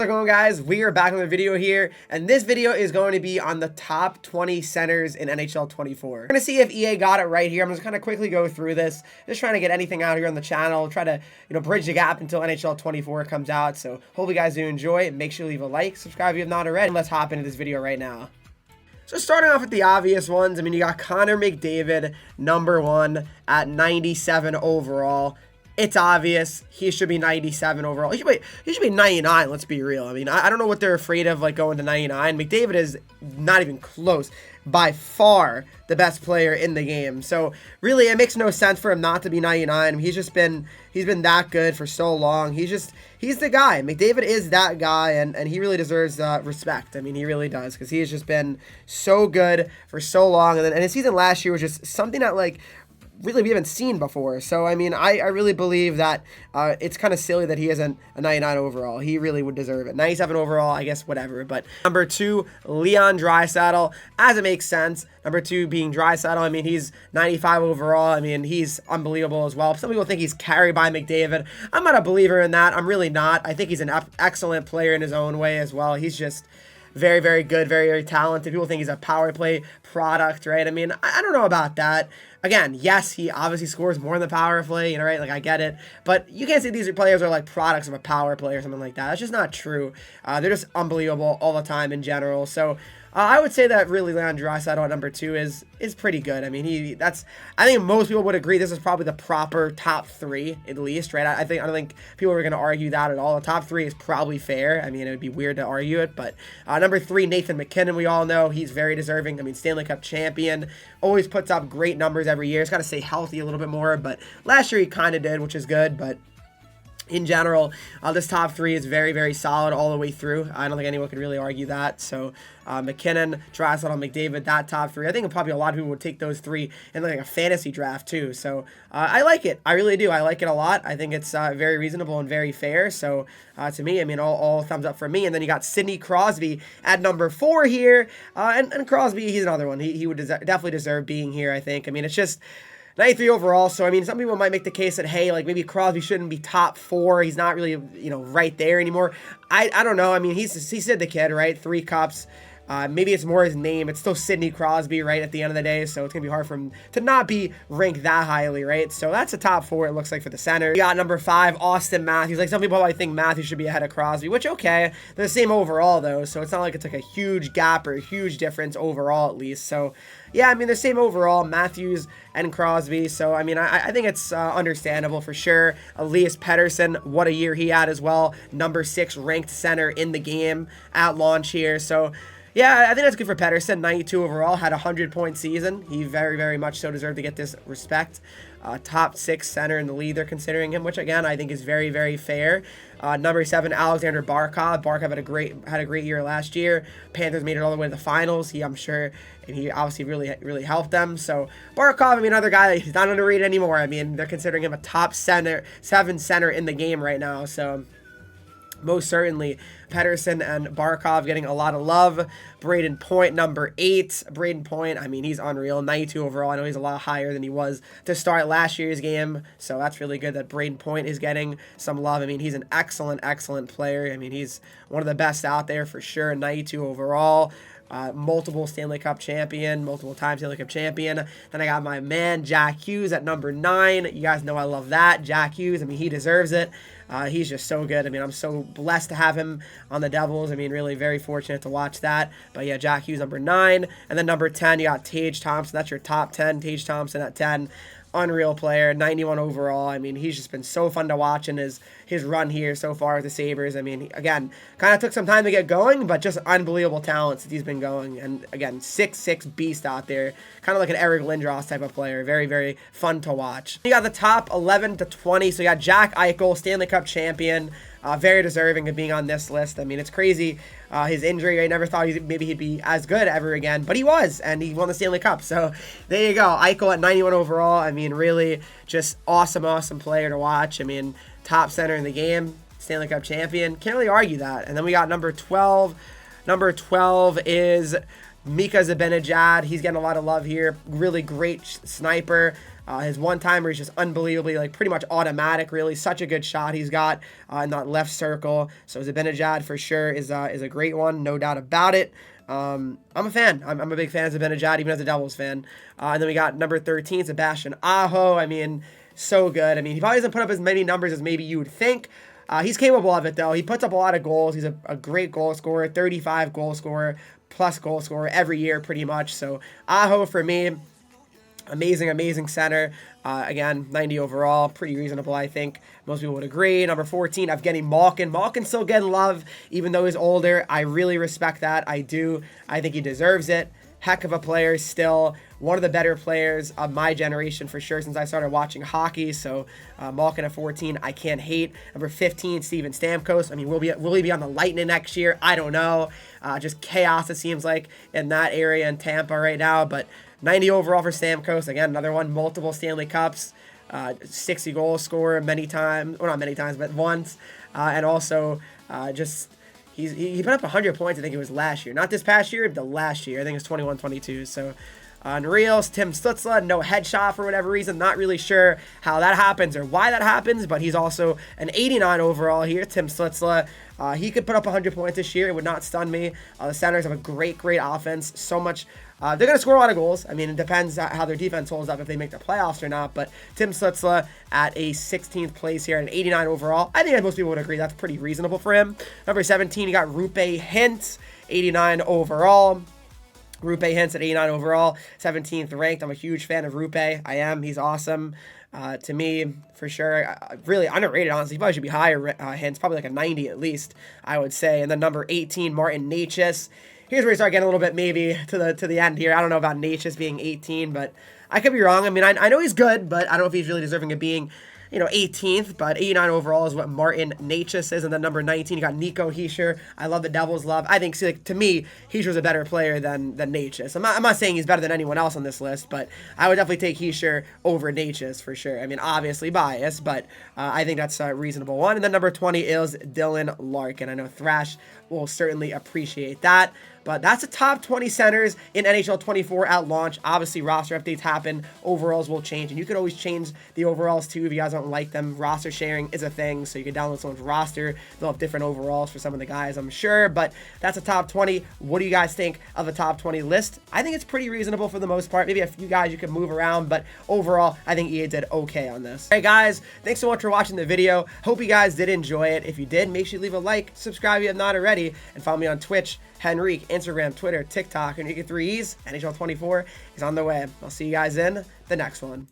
How's it going, guys? We are back with a video here, and this video is going to be on the top 20 centers in NHL 24. We're going to see if EA got it right here. I'm just going to quickly go through this, just trying to get anything out here on the channel, try to, bridge the gap until NHL 24 comes out. So hope you guys do enjoy. Make sure you leave a like, subscribe if you have not already. Let's hop into this video right now. So starting off with the obvious ones, you got Connor McDavid, number 1 at 97 overall. It's obvious he should be 97 overall. He should be 99, let's be real. I don't know what they're afraid of, going to 99. McDavid is not even close. By far the best player in the game. So really, it makes no sense for him not to be 99. He's been that good for so long. He's the guy. McDavid is that guy, and he really deserves respect. He really does, because he has just been so good for so long. And his season last year was just something that really we haven't seen before. So I really believe that it's kind of silly that he isn't a 99 overall. He really would deserve it. 97 overall, I guess, whatever. But number 2, Leon Draisaitl, as it makes sense. Number 2 being Draisaitl. He's 95 overall. he's unbelievable as well. Some people think he's carried by McDavid. I'm not a believer in that. I'm really not. I think he's an excellent player in his own way as well. He's just very, very good, very, very talented. People think he's a power play product, right? I don't know about that. Again, yes, he obviously scores more in the power play, right? I get it. But you can't say these players are products of a power play or something like that. That's just not true. They're just unbelievable all the time in general. So I would say that really Leon Draisaitl at number 2 is pretty good. I think most people would agree this is probably the proper top 3 at least, right? I don't think people are going to argue that at all. The top 3 is probably fair. It would be weird to argue it, but number 3, Nathan MacKinnon, we all know he's very deserving. Stanley Cup champion, always puts up great numbers every year. He's got to stay healthy a little bit more, but last year he kind of did, which is good, but in general, this top 3 is very, very solid all the way through. I don't think anyone could really argue that. So McKinnon, Draisaitl, McDavid, that top 3. I think probably a lot of people would take those 3 in a fantasy draft too. So I like it. I really do. I like it a lot. I think it's very reasonable and very fair. So to me, all thumbs up for me. And then you got Sidney Crosby at number 4 here. And Crosby, he's another one. He would definitely deserve being here, I think. it's just 93 overall, so some people might make the case that, hey, maybe Crosby shouldn't be top 4. He's not really, right there anymore. I don't know. He's Sid the Kid, right? 3 cups. Maybe it's more his name. It's still Sidney Crosby, right, at the end of the day, so it's going to be hard for him to not be ranked that highly, right? So that's a top 4, it looks like, for the center. We got number 5, Austin Matthews. Some people probably think Matthews should be ahead of Crosby, which, okay, they're the same overall, though, so it's not like it's a huge gap or a huge difference overall, at least. So, yeah, the same overall, Matthews and Crosby. So, I think it's understandable for sure. Elias Pettersson, what a year he had as well. Number 6 ranked center in the game at launch here. So, yeah, I think that's good for Pettersson. 92 overall, had a 100-point season. He very, very much so deserved to get this respect. Top 6 center in the league, they're considering him, which again I think is very, very fair. Number 7, Alexander Barkov. Barkov had a great year last year. Panthers made it all the way to the finals. He obviously really helped them. So Barkov, another guy that he's not underrated anymore. They're considering him a top 7 center in the game right now. So most certainly, Pettersson and Barkov getting a lot of love. Braden Point, number 8. Braden Point, he's unreal. 92 overall. I know he's a lot higher than he was to start last year's game. So that's really good that Braden Point is getting some love. He's an excellent, excellent player. He's one of the best out there for sure. 92 overall. Multiple Stanley Cup champion, multiple times Stanley Cup champion. Then I got my man Jack Hughes at number 9. You guys know I love that. Jack Hughes, he deserves it. He's just so good. I'm so blessed to have him on the Devils. Really very fortunate to watch that. But yeah, Jack Hughes, number 9. And then number 10, you got Tage Thompson. That's your top 10. Tage Thompson at 10. Unreal player, 91 overall. He's just been so fun to watch in his run here so far with the Sabres. Again, kind of took some time to get going, but just unbelievable talent since he's been going. And again, 6'6" beast out there, kind of like an Eric Lindros type of player. Very, very fun to watch. You got the top 11 to 20. So you got Jack Eichel, Stanley Cup champion. Very deserving of being on this list. it's crazy. His injury, I never thought maybe he'd be as good ever again, but he was, and he won the Stanley Cup. So there you go. Eichel at 91 overall. really just awesome player to watch. Top center in the game, Stanley Cup champion. Can't really argue that. And then we got number 12. Number 12 is Mika Zibanejad. He's getting a lot of love here. Really great sniper. His one-timer is just unbelievably, like, pretty much automatic, really. Such a good shot he's got in that left circle. So Zibanejad for sure is a great one, no doubt about it. I'm a fan. I'm a big fan of Zibanejad, even as a Devils fan. And then we got number 13, Sebastian Aho. I mean, so good. I mean, he probably doesn't put up as many numbers as maybe you would think. He's capable of it, though. He puts up a lot of goals. He's a great goal scorer, 35 goal scorer, plus goal scorer every year, pretty much. So Aho, for me, amazing center. Again, 90 overall, pretty reasonable, I think. Most people would agree. Number 14, Evgeny Malkin. Malkin's still getting love, even though he's older. I really respect that. I do. I think he deserves it. Heck of a player still. One of the better players of my generation for sure since I started watching hockey. So Malkin at 14, I can't hate. Number 15, Steven Stamkos. I mean, will he be on the Lightning next year? I don't know. Just chaos, it seems like, in that area in Tampa right now. But 90 overall for Stamkos. Again, another one, multiple Stanley Cups. 60 goal scorer many times. Well, not many times, but once. And also just... He put up 100 points, I think it was last year. Not this past year, but last year. I think it was 21-22. So, unreal. Tim Stützle, no headshot for whatever reason. Not really sure how that happens or why that happens, but he's also an 89 overall here. Tim Stützle, he could put up 100 points this year. It would not stun me. The Senators have a great offense. So much. They're going to score a lot of goals. I mean, it depends how their defense holds up if they make the playoffs or not. But Tim Stützle at a 16th place here, an 89 overall. I think most people would agree that's pretty reasonable for him. Number 17, you got Roope Hintz, 89 overall. Roope Hintz at 89 overall, 17th ranked. I'm a huge fan of Roope. I am. He's awesome. To me, for sure, really underrated, honestly. He probably should be higher, Hintz, probably like a 90 at least, I would say. And then number 18, Martin Necas. Here's where we start getting a little bit maybe to the end here. I don't know about Necas being 18, but I could be wrong. I mean, I know he's good, but I don't know if he's really deserving of being, 18th, but 89 overall is what Martin Necas is. And then number 19, you got Nico Hischier. I love the Devils love. I think, to me, Hischier's a better player than Necas. I'm not saying he's better than anyone else on this list, but I would definitely take Hischier over Necas for sure. I mean, obviously biased, but I think that's a reasonable one. And then number 20 is Dylan Larkin. I know Thrash will certainly appreciate that. But that's the top 20 centers in NHL 24 at launch. Obviously, roster updates happen. Overalls will change. And you can always change the overalls, too, if you guys don't like them. Roster sharing is a thing, so you can download someone's roster. They'll have different overalls for some of the guys, I'm sure. But that's a top 20. What do you guys think of the top 20 list? I think it's pretty reasonable for the most part. Maybe a few guys you could move around, but overall, I think EA did okay on this. All right, guys, thanks so much for watching the video. Hope you guys did enjoy it. If you did, make sure you leave a like, subscribe if you have not already, and follow me on Twitch, Henreek, Instagram, Twitter, TikTok, and you get 3 E's. NHL 24 is on the way. I'll see you guys in the next one.